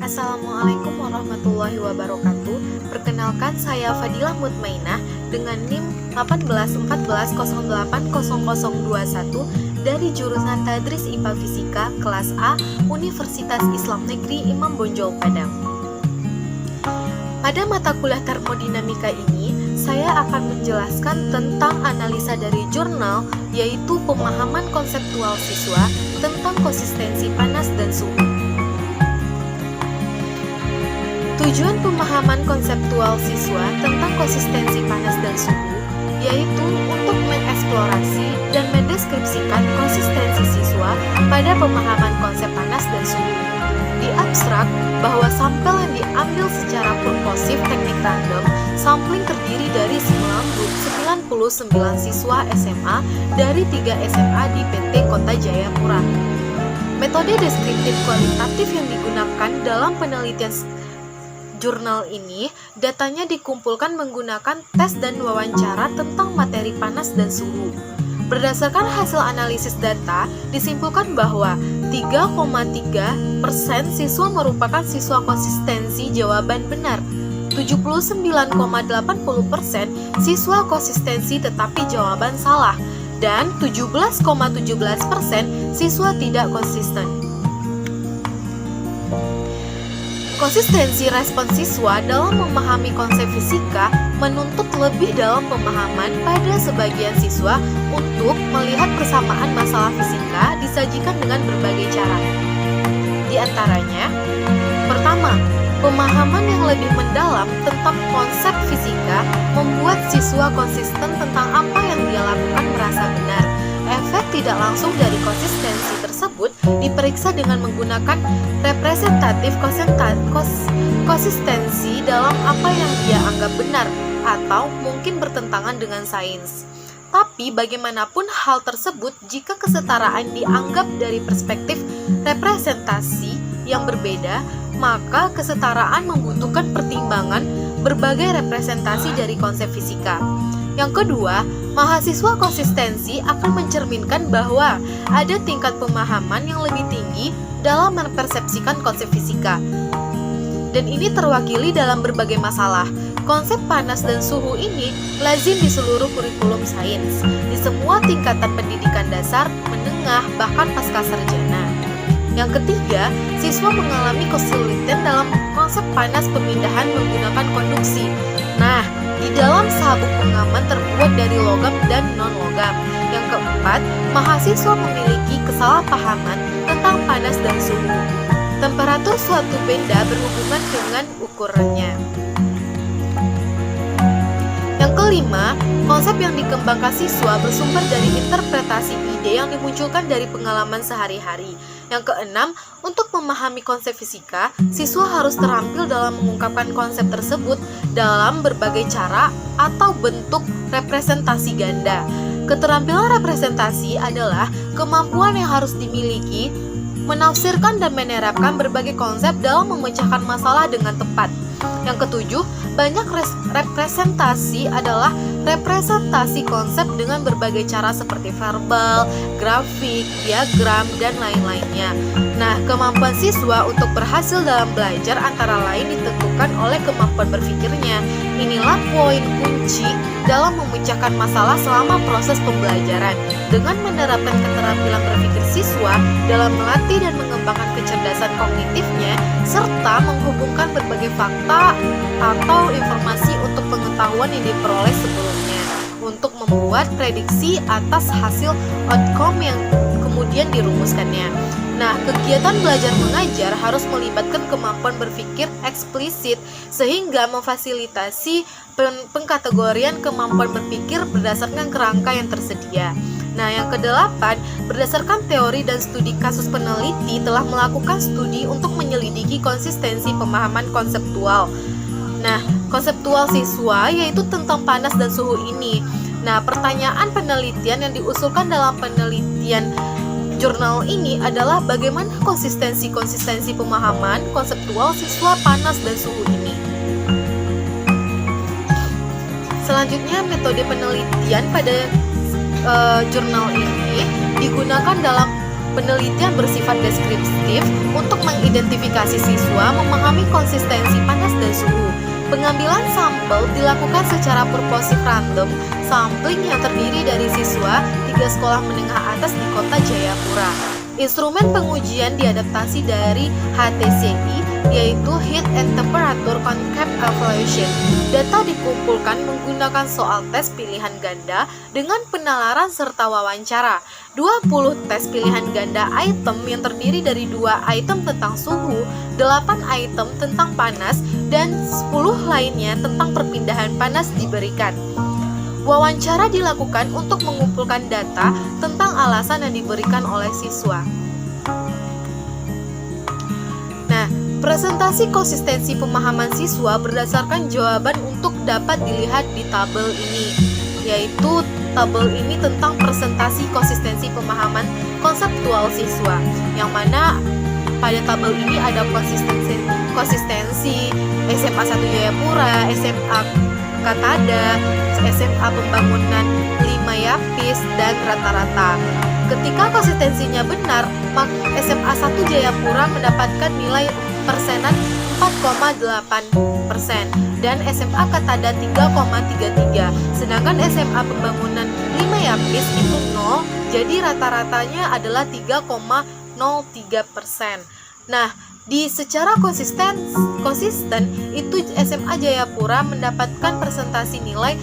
Assalamualaikum warahmatullahi wabarakatuh. Perkenalkan, saya Fadilah Mutmainah dengan NIM 1814080021 dari jurusan Tadris IPA Fisika kelas A Universitas Islam Negeri Imam Bonjol Padang. Pada mata kuliah termodinamika ini, saya akan menjelaskan tentang analisa dari jurnal, yaitu pemahaman konseptual siswa tentang konsistensi panas dan suhu. Tujuan pemahaman konseptual siswa tentang konsistensi panas dan suhu yaitu untuk mengeksplorasi dan mendeskripsikan konsistensi siswa pada pemahaman konsep panas dan suhu. Di abstrak, bahwa sampel yang diambil secara purposif teknik random, sampling terdiri dari 99 siswa SMA dari 3 SMA di PT Kota Jayapura. Metode deskriptif kualitatif yang digunakan dalam penelitian jurnal ini, datanya dikumpulkan menggunakan tes dan wawancara tentang materi panas dan suhu. Berdasarkan hasil analisis data, disimpulkan bahwa 3,3% siswa merupakan siswa konsistensi jawaban benar, 79,80% siswa konsistensi tetapi jawaban salah, dan 17,17% siswa tidak konsisten. Konsistensi respon siswa dalam memahami konsep fisika menuntut lebih dalam pemahaman pada sebagian siswa untuk melihat persamaan masalah fisika disajikan dengan berbagai cara. Di antaranya, pertama, pemahaman yang lebih mendalam tentang konsep fisika membuat siswa konsisten tentang apa yang dia lakukan merasa benar. Efek tidak langsung dari konsistensi tersebut diperiksa dengan menggunakan representatif konsistensi dalam apa yang dia anggap benar atau mungkin bertentangan dengan sains. Tapi bagaimanapun hal tersebut, jika kesetaraan dianggap dari perspektif representasi yang berbeda, maka kesetaraan membutuhkan pertimbangan berbagai representasi dari konsep fisika. Yang kedua, mahasiswa konsistensi akan mencerminkan bahwa ada tingkat pemahaman yang lebih tinggi dalam mempersepsikan konsep fisika. Dan ini terwakili dalam berbagai masalah. Konsep panas dan suhu ini lazim di seluruh kurikulum sains, di semua tingkatan pendidikan dasar, menengah, bahkan pascasarjana. Yang ketiga, siswa mengalami kesulitan dalam konsep panas pemindahan menggunakan konduksi. Nah, di dalam sabuk pengaman terbuat dari logam dan non-logam. Yang keempat, mahasiswa memiliki kesalahpahaman tentang panas dan suhu. Temperatur suatu benda berhubungan dengan ukurannya. Yang kelima, konsep yang dikembangkan siswa bersumber dari interpretasi ide yang dimunculkan dari pengalaman sehari-hari. Yang keenam, untuk memahami konsep fisika, siswa harus terampil dalam mengungkapkan konsep tersebut dalam berbagai cara atau bentuk representasi ganda. Keterampilan representasi adalah kemampuan yang harus dimiliki menafsirkan dan menerapkan berbagai konsep dalam memecahkan masalah dengan tepat. Yang ketujuh, banyak representasi adalah representasi konsep dengan berbagai cara seperti verbal, grafik, diagram, dan lain-lainnya. Nah, kemampuan siswa untuk berhasil dalam belajar antara lain ditentukan oleh kemampuan berpikirnya. Inilah poin kunci dalam memecahkan masalah selama proses pembelajaran. Dengan menerapkan keterampilan berpikir siswa dalam melatih dan mengembangkan kecerdasan kognitifnya, serta menghubungkan berbagai fakta atau informasi untuk pengetahuan yang diperoleh sebelumnya, untuk membuat prediksi atas hasil outcome yang kemudian dirumuskannya. Nah, kegiatan belajar mengajar harus melibatkan kemampuan berpikir eksplisit sehingga memfasilitasi pengkategorian kemampuan berpikir berdasarkan kerangka yang tersedia. Nah, yang kedelapan, berdasarkan teori dan studi kasus peneliti telah melakukan studi untuk menyelidiki konsistensi pemahaman konseptual. Nah, konseptual siswa yaitu tentang panas dan suhu ini. Nah, pertanyaan penelitian yang diusulkan dalam penelitian jurnal ini adalah bagaimana konsistensi pemahaman konseptual siswa panas dan suhu ini. Selanjutnya, metode penelitian pada jurnal ini digunakan dalam Penelitian bersifat deskriptif untuk mengidentifikasi siswa memahami konsistensi panas dan suhu. Pengambilan sampel dilakukan secara purposif random, sampling yang terdiri dari siswa 3 sekolah menengah atas di kota Jayapura. Instrumen pengujian diadaptasi dari HTCI, yaitu Heat and Temperature Concept Evaluation. Data dikumpulkan menggunakan soal tes pilihan ganda dengan penalaran serta wawancara. 20 tes pilihan ganda item yang terdiri dari 2 item tentang suhu, 8 item tentang panas, dan 10 lainnya tentang perpindahan panas diberikan. Wawancara dilakukan untuk mengumpulkan data tentang alasan yang diberikan oleh siswa. Nah, presentasi konsistensi pemahaman siswa berdasarkan jawaban untuk dapat dilihat di tabel ini, yaitu tabel ini tentang presentasi konsistensi pemahaman konseptual siswa, yang mana pada tabel ini ada konsistensi SMA 1 Jayapura, SMA Katada, SMA Pembangunan 5 Yapis, dan rata-rata. Ketika konsistensinya benar, maka SMA 1 Jayapura mendapatkan nilai persenan 4,8% dan SMA Katada 3,33. Sedangkan SMA Pembangunan 5 Yapis itu 0, jadi rata-ratanya adalah 3,03%. Nah, di secara konsisten itu SMA Jayapura mendapatkan presentasi nilai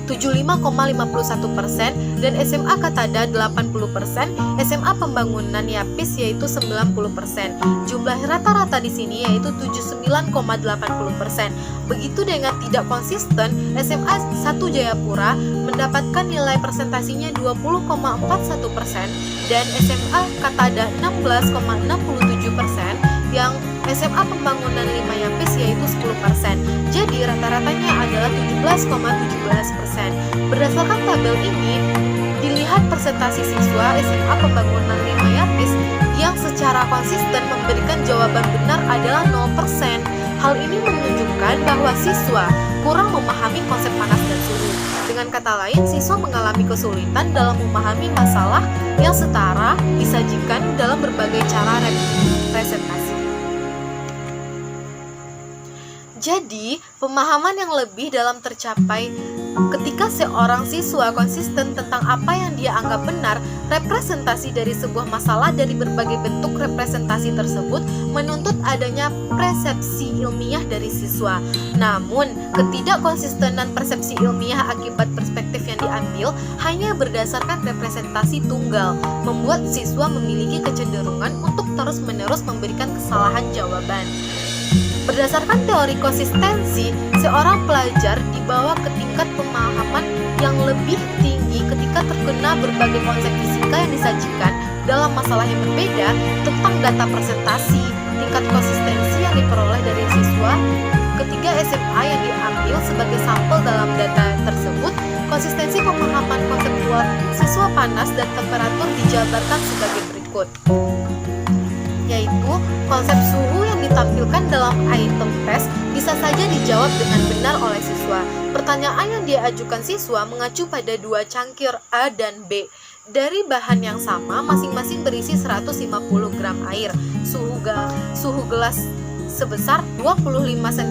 75,51% dan SMA Katada 80%, SMA Pembangunan Yapis yaitu 90%. Jumlah rata-rata di sini yaitu 79,80%. Begitu dengan tidak konsisten, SMA 1 Jayapura mendapatkan nilai presentasinya 20,41% dan SMA Katada 16,67%, yang SMA Pembangunan 5 Yapis yaitu 10%. Jadi rata-ratanya adalah 17,17%. Berdasarkan tabel ini, dilihat presentasi siswa SMA Pembangunan 5 Yapis yang secara konsisten memberikan jawaban benar adalah 0%. Hal ini menunjukkan bahwa siswa kurang memahami konsep panas dan suhu. Dengan kata lain, siswa mengalami kesulitan dalam memahami masalah yang setara disajikan dalam berbagai cara representasi. Jadi, pemahaman yang lebih dalam tercapai ketika seorang siswa konsisten tentang apa yang dia anggap benar. Representasi dari sebuah masalah dari berbagai bentuk representasi tersebut menuntut adanya persepsi ilmiah dari siswa. Namun, ketidakkonsistenan persepsi ilmiah akibat perspektif yang diambil hanya berdasarkan representasi tunggal, membuat siswa memiliki kecenderungan untuk terus-menerus memberikan kesalahan jawaban. Berdasarkan teori konsistensi, seorang pelajar dibawa ke tingkat pemahaman yang lebih tinggi ketika terkena berbagai konsep fisika yang disajikan dalam masalah yang berbeda tentang data presentasi. Tingkat konsistensi yang diperoleh dari siswa ketika SMA yang diambil sebagai sampel dalam data tersebut, konsistensi pemahaman konseptual siswa panas dan temperatur dijabarkan sebagai berikut, yaitu konsep suhu yang ditampilkan dalam item tes bisa saja dijawab dengan benar oleh siswa. Pertanyaan yang diajukan siswa mengacu pada 2 cangkir A dan B dari bahan yang sama, masing-masing berisi 150 gram air. Suhu gelas sebesar 25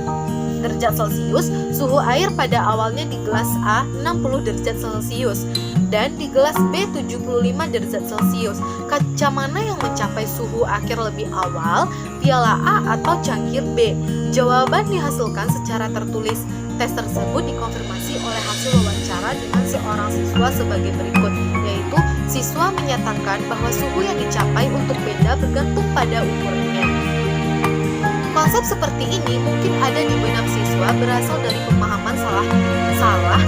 derajat Celcius. Suhu air pada awalnya di gelas A 60 derajat Celcius dan di gelas B 75 derajat Celcius. Kaca mana yang mencapai suhu akhir lebih awal, piala A atau cangkir B? Jawaban dihasilkan secara tertulis. Tes tersebut dikonfirmasi oleh hasil wawancara dengan seorang siswa sebagai berikut, yaitu siswa menyatakan bahwa suhu yang dicapai untuk benda bergantung pada ukurnya. Konsep seperti ini mungkin ada di benak siswa berasal dari pemahaman salah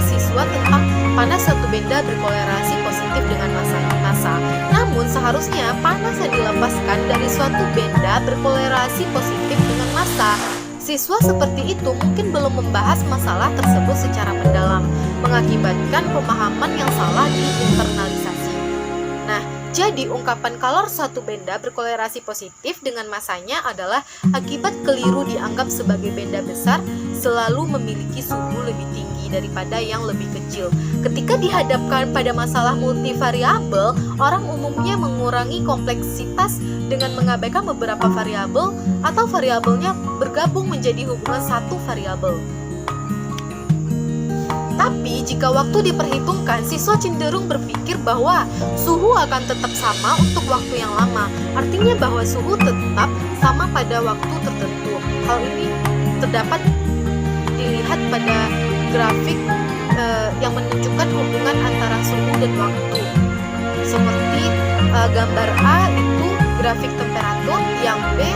siswa tentang panas suatu benda berkolerasi positif dengan massa. Namun seharusnya panas yang dilepaskan dari suatu benda berkolerasi positif dengan massa. Siswa seperti itu mungkin belum membahas masalah tersebut secara mendalam, mengakibatkan pemahaman yang salah diinternalisasi. Nah, Jadi, ungkapan kalor suatu benda berkolerasi positif dengan masanya adalah akibat keliru dianggap sebagai benda besar selalu memiliki suhu lebih tinggi daripada yang lebih kecil. Ketika dihadapkan pada masalah multivariabel, orang umumnya mengurangi kompleksitas dengan mengabaikan beberapa variabel atau variabelnya bergabung menjadi hubungan satu variabel. Tapi jika waktu diperhitungkan, siswa cenderung berpikir bahwa suhu akan tetap sama untuk waktu yang lama. Artinya bahwa suhu tetap sama pada waktu tertentu. Hal ini terdapat dilihat pada grafik yang menunjukkan hubungan antara suhu dan waktu. Seperti gambar A itu grafik temperatur, yang B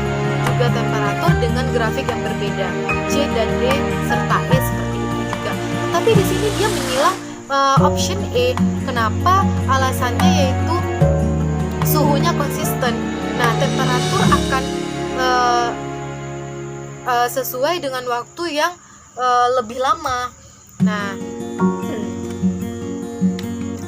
juga temperatur dengan grafik yang berbeda. C dan D serta E seperti itu juga. Tapi di sini dia memilah option E. Kenapa? Alasannya yaitu suhunya konsisten. Nah, temperatur akan sesuai dengan waktu yang lebih lama. Nah,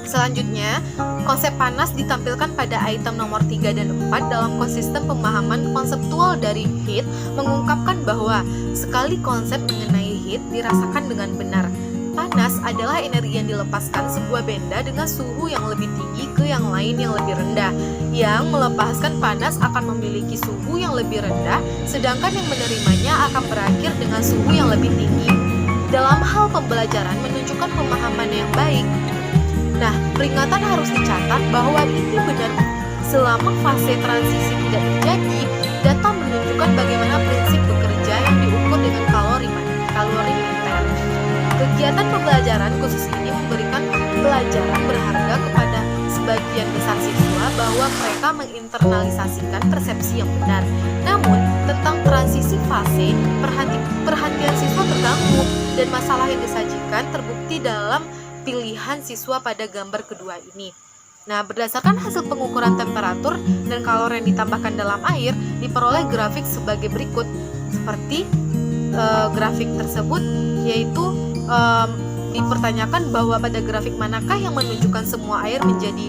selanjutnya, konsep panas ditampilkan pada item nomor 3 dan 4 dalam konsisten pemahaman konseptual dari heat, mengungkapkan bahwa sekali konsep mengenai heat dirasakan dengan benar. Panas adalah energi yang dilepaskan sebuah benda dengan suhu yang lebih tinggi ke yang lain yang lebih rendah. Yang melepaskan panas akan memiliki suhu yang lebih rendah, sedangkan yang menerimanya akan berakhir dengan suhu yang lebih tinggi. Dalam hal pembelajaran menunjukkan pemahaman yang baik. Nah, peringatan harus dicatat bahwa ini benar selama fase transisi tidak terjadi. Data menunjukkan bagaimana prinsip bekerja yang diukur dengan kalorimeter. Kegiatan pembelajaran khusus ini memberikan pelajaran berharga kepada sebagian besar siswa bahwa mereka menginternalisasikan persepsi yang benar. Namun, tentang transisi fase, perhatian siswa terganggu dan masalah yang disajikan terbukti dalam pilihan siswa pada gambar kedua ini. Nah, berdasarkan hasil pengukuran temperatur dan kalor yang ditambahkan dalam air, diperoleh grafik sebagai berikut. Seperti grafik tersebut, yaitu dipertanyakan bahwa pada grafik manakah yang menunjukkan semua air menjadi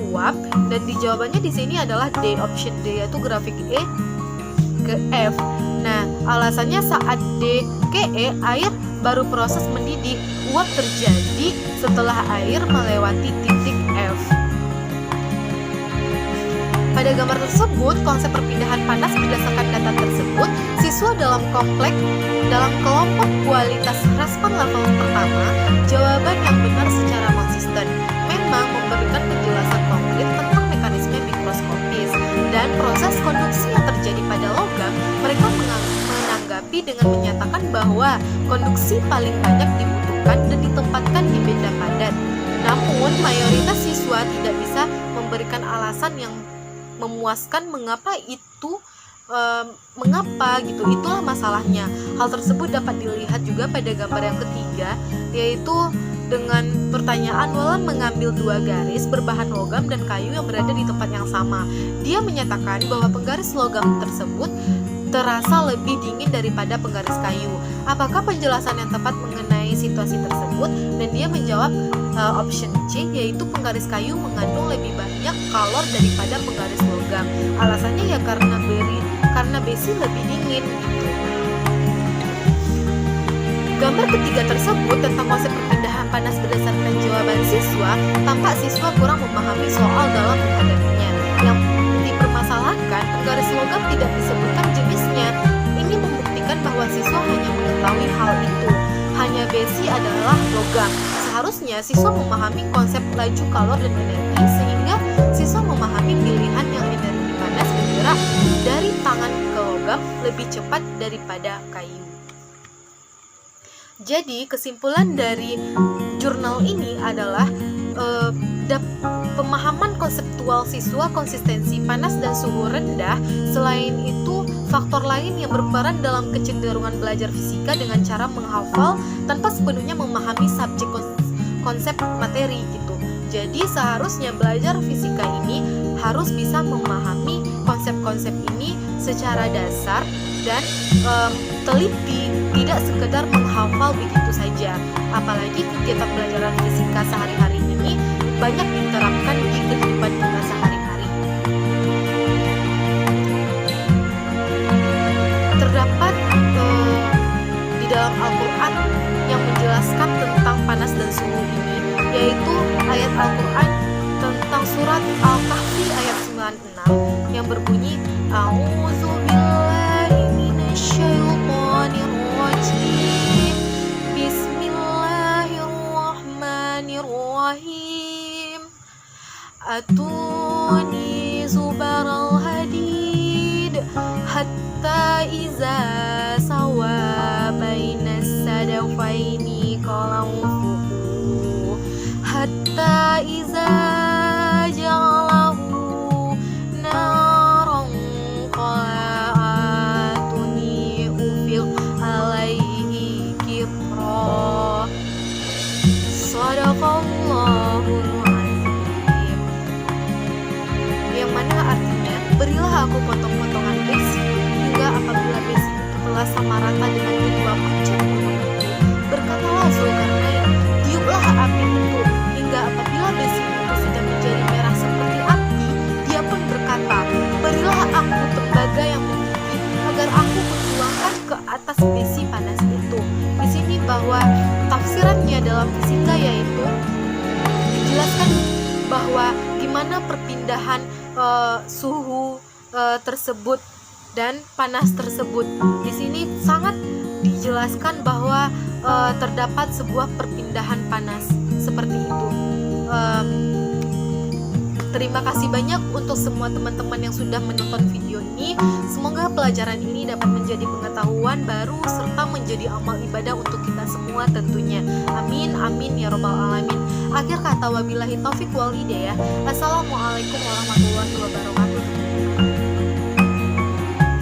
uap, dan jawabannya di sini adalah D, option D, yaitu grafik E ke F. Nah, alasannya saat D ke E, air baru proses mendidih. Uap terjadi setelah air melewati titik F. Pada gambar tersebut, konsep perpindahan panas berdasarkan data tersebut, siswa dalam kelompok kualitas respon level pertama, jawaban yang benar secara konsisten memang memberikan penjelasan konkret tentang mekanisme mikroskopis dan proses konduksi yang terjadi pada logam. Mereka menanggapi dengan menyatakan bahwa konduksi paling banyak dibutuhkan dan ditempatkan di benda padat. Namun, mayoritas siswa tidak bisa memberikan alasan yang memuaskan mengapa gitu. Itulah masalahnya. Hal tersebut dapat dilihat juga pada gambar yang ketiga, yaitu dengan pertanyaan Nolan mengambil dua garis berbahan logam dan kayu yang berada di tempat yang sama. Dia menyatakan bahwa penggaris logam tersebut terasa lebih dingin daripada penggaris kayu. Apakah penjelasan yang tepat mengenai situasi tersebut? Dan dia menjawab option C, yaitu penggaris kayu mengandung lebih banyak kalor daripada penggaris logam. Alasannya ya karena besi lebih dingin gitu. Gambar ketiga tersebut tentang konsep perpindahan panas berdasarkan jawaban siswa, tampak siswa kurang memahami soal dalam menghadapinya. Yang dipermasalahkan, penggaris logam tidak disebutkan jenisnya. Ini membuktikan bahwa siswa hanya mengetahui hal itu. Hanya besi adalah logam. Seharusnya siswa memahami konsep laju kalor dan energi, sehingga siswa memahami pilihan yang energi panas bergerak dari tangan ke logam lebih cepat daripada kayu. Jadi, kesimpulan dari jurnal ini adalah pemahaman konseptual siswa konsistensi panas dan suhu rendah. Selain itu, faktor lain yang berperan dalam kecenderungan belajar fisika dengan cara menghafal tanpa sepenuhnya memahami subjek konsep materi gitu. Jadi seharusnya belajar fisika ini harus bisa memahami konsep-konsep ini secara dasar dan teliti, tidak sekedar menghafal begitu saja. Apalagi kegiatan pelajaran fisika sehari-hari ini banyak diterapkan di kehidupan kita sehari-hari. Al-Quran yang menjelaskan tentang panas dan suhu ini, yaitu ayat Al-Quran tentang surat Al-Kahfi ayat 96 yang berbunyi A'udzubillahi minasyaitonirrajim Bismillahirrahmanirrahim Atuni zubaral hadid hatta iza sawa bainas sadafaini qalanfuku hatta iza ja'alahu naran qa'atuni ufil alaihi kibra. Sadaqallahul azim. Yang mana artinya, berilah aku potong-potongan besi hingga apabila besi itu telah sama rata dengan kedua puncak gunungku. Berkatalah Zulkarnain, tiuplah api itu hingga apabila besi itu sudah menjadi merah seperti api. Dia pun berkata, berilah aku tembaga yang menggigit agar aku menjuangkan ke atas besi panas itu. Di sini bahwa tafsirannya dalam fisika yaitu dijelaskan bahwa gimana perpindahan suhu tersebut dan panas tersebut. Di sini sangat dijelaskan bahwa terdapat sebuah perpindahan panas seperti itu. Terima kasih banyak untuk semua teman-teman yang sudah menonton video ini. Semoga pelajaran ini dapat menjadi pengetahuan baru serta menjadi amal ibadah untuk kita semua tentunya. Amin, amin ya robbal alamin. Akhir kata wabillahi taufik wal hidayah. Assalamualaikum warahmatullahi wabarakatuh.